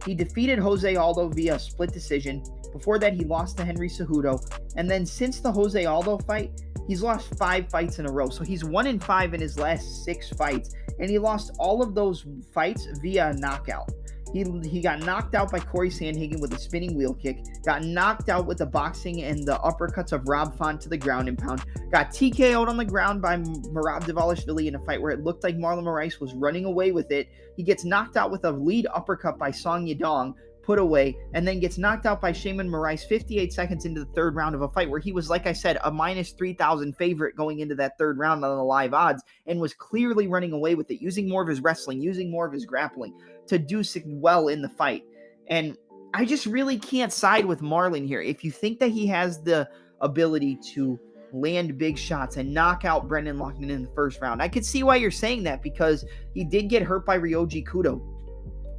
he defeated Jose Aldo via split decision. Before that, he lost to Henry Cejudo. And then since the Jose Aldo fight, he's lost 5 fights in a row. So he's 1-5 in his last 6 fights. And he lost all of those fights via knockout. He got knocked out by Corey Sandhagen with a spinning wheel kick, got knocked out with the boxing and the uppercuts of Rob Font to the ground and pound, got TKO'd on the ground by Merab Dvalishvili in a fight where it looked like Marlon Moraes was running away with it. He gets knocked out with a lead uppercut by Song Yadong, put away, and then gets knocked out by Shimon Moraes 58 seconds into the third round of a fight where he was, like I said, a minus 3,000 favorite going into that third round on the live odds and was clearly running away with it, using more of his wrestling, using more of his grappling to do well in the fight. And I just really can't side with Marlon here. If you think that he has the ability to land big shots and knock out Brendan Loughnane in the first round, I could see why you're saying that, because he did get hurt by Ryoji Kudo.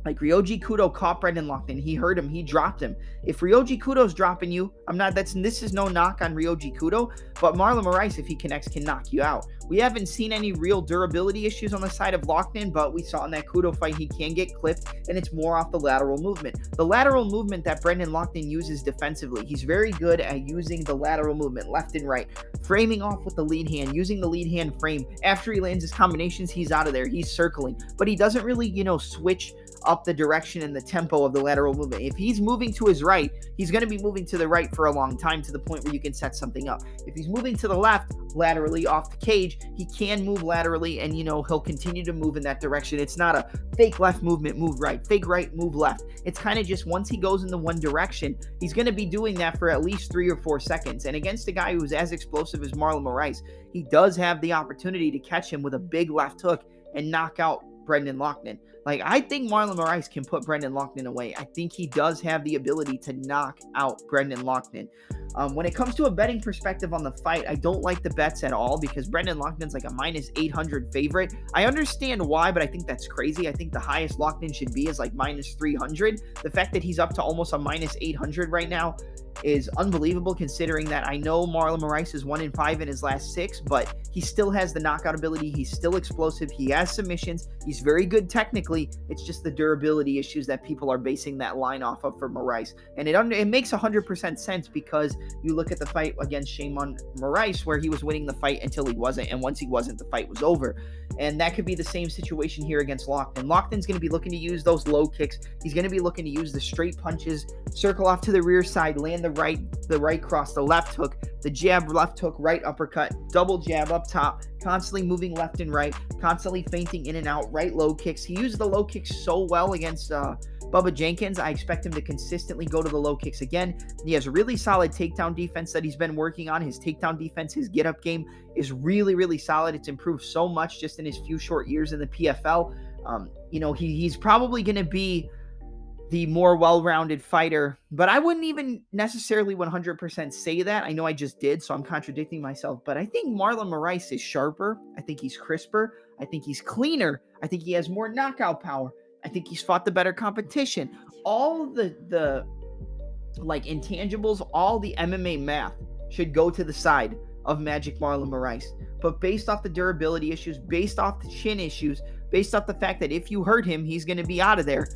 Like, Ryoji Kudo caught Brendan Loughnane. He hurt him. He dropped him. If Ryoji Kudo's dropping you, this is no knock on Ryoji Kudo, but Marlon Moraes, if he connects, can knock you out. We haven't seen any real durability issues on the side of Loughnane, but we saw in that Kudo fight he can get clipped, and it's more off the lateral movement. The lateral movement that Brendan Loughnane uses defensively, he's very good at using the lateral movement, left and right, framing off with the lead hand, using the lead hand frame. After he lands his combinations, he's out of there. He's circling, but he doesn't really, switch up the direction and the tempo of the lateral movement. If he's moving to his right, he's going to be moving to the right for a long time to the point where you can set something up. If he's moving to the left, laterally off the cage, he can move laterally, and he'll continue to move in that direction. It's not a fake left movement, move right, fake right, move left. It's kind of just once he goes in the one direction, he's going to be doing that for at least 3 or 4 seconds. And against a guy who's as explosive as Marlon Moraes, he does have the opportunity to catch him with a big left hook and knock out Brendan Loughnane. Like, I think Marlon Moraes can put Brendan Loughnane away. I think he does have the ability to knock out Brendan Loughnane. When it comes to a betting perspective on the fight, I don't like the bets at all because Brendan Loughnane's like a minus 800 favorite. I understand why, but I think that's crazy. I think the highest Loughnane should be is like minus 300. The fact that he's up to almost a minus 800 right now is unbelievable, considering that I know Marlon Moraes is 1-5 in his last 6, but he still has the knockout ability. He's still explosive. He has submissions. He's very good technically. It's just the durability issues that people are basing that line off of for Moraes. And it makes 100% sense because you look at the fight against Shimon Moraes where he was winning the fight until he wasn't, and once he wasn't, the fight was over. And that could be the same situation here against Loughnane. Loughnane's going to be looking to use those low kicks. He's going to be looking to use the straight punches, circle off to the rear side, land the right cross, the left hook, the jab, left hook, right uppercut, double jab up top, constantly moving left and right, constantly feinting in and out, right low kicks. He used the low kicks so well against Bubba Jenkins. I expect him to consistently go to the low kicks again. He has a really solid takedown defense that he's been working on. His takedown defense, his get-up game is really, really solid. It's improved so much just in his few short years in the PFL. He's probably going to be the more well-rounded fighter, but I wouldn't even necessarily 100% say that. I know I just did, so I'm contradicting myself, but I think Marlon Moraes is sharper. I think he's crisper. I think he's cleaner. I think he has more knockout power. I think he's fought the better competition. All the intangibles, all the MMA math should go to the side of Magic Marlon Moraes. But based off the durability issues, based off the chin issues, based off the fact that if you hurt him, he's going to be out of there,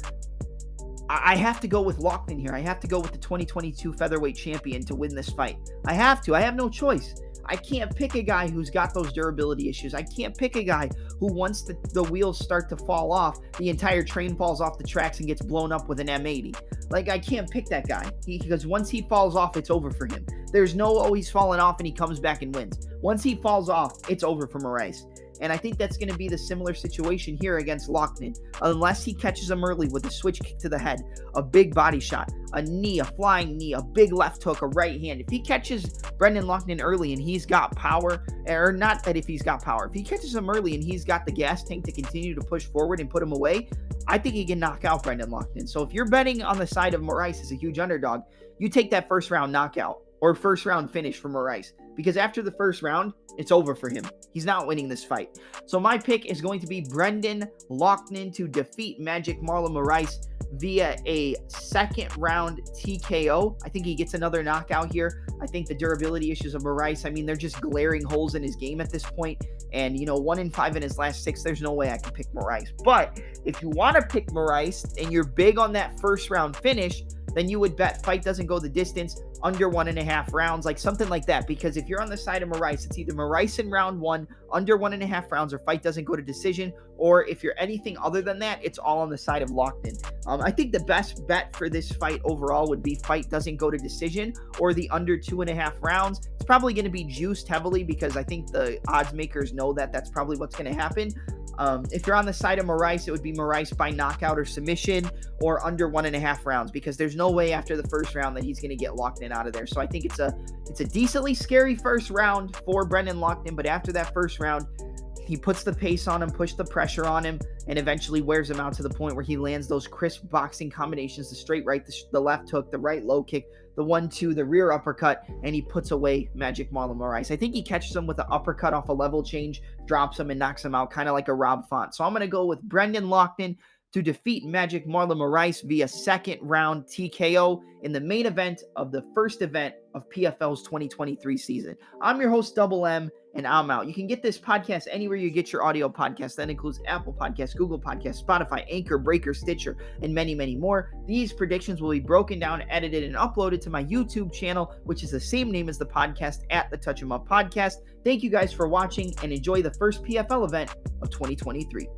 I have to go with Loughnane here. I have to go with the 2022 featherweight champion to win this fight. I have to. I have no choice. I can't pick a guy who's got those durability issues. I can't pick a guy who, once the wheels start to fall off, the entire train falls off the tracks and gets blown up with an M80. Like, I can't pick that guy because once he falls off, it's over for him. There's no, he's fallen off and he comes back and wins. Once he falls off, it's over for Moraes. And I think that's going to be the similar situation here against Loughnane, unless he catches him early with a switch kick to the head, a big body shot, a knee, a flying knee, a big left hook, a right hand. If he catches Brendan Loughnane early and he's got power, or not that if he's got power, if he catches him early and he's got the gas tank to continue to push forward and put him away, I think he can knock out Brendan Loughnane. So if you're betting on the side of Moraes as a huge underdog, you take that first round knockout or first round finish for Moraes, because after the first round, it's over for him. He's not winning this fight. So my pick is going to be Brendan Loughnane to defeat Magic Marlon Moraes via a second round TKO. I think he gets another knockout here. I think the durability issues of Moraes, they're just glaring holes in his game at this point. And, 1-5 in his last 6, there's no way I can pick Moraes. But if you want to pick Moraes and you're big on that first round finish, then you would bet fight doesn't go the distance, under 1.5 rounds, like something like that. Because if you're on the side of Moraes, it's either Moraes in round 1, under 1.5 rounds, or fight doesn't go to decision. Or if you're anything other than that, it's all on the side of Loughnane. I think the best bet for this fight overall would be fight doesn't go to decision or the under 2.5 rounds. It's probably going to be juiced heavily because I think the odds makers know that that's probably what's going to happen. If you're on the side of Moraes, it would be Moraes by knockout or submission or under 1.5 rounds, because there's no way after the first round that he's going to get Loughnane out of there. So I think it's a decently scary first round for Brendan Loughnane, but after that first round, he puts the pace on him, push the pressure on him, and eventually wears him out to the point where he lands those crisp boxing combinations, the straight right, the left hook, the right low kick, the 1-2, the rear uppercut, and he puts away Magic Marlon Moraes. I think he catches him with an uppercut off a level change, drops him, and knocks him out, kind of like a Rob Font. So I'm going to go with Brendan Loughnane to defeat Magic Marlon Moraes via second round TKO in the main event of the first event of PFL's 2023 season. I'm your host, Double M, and I'm out. You can get this podcast anywhere you get your audio podcast. That includes Apple Podcasts, Google Podcasts, Spotify, Anchor, Breaker, Stitcher, and many, many more. These predictions will be broken down, edited, and uploaded to my YouTube channel, which is the same name as the podcast, at the Touch 'Em Up Podcast. Thank you guys for watching, and enjoy the first PFL event of 2023.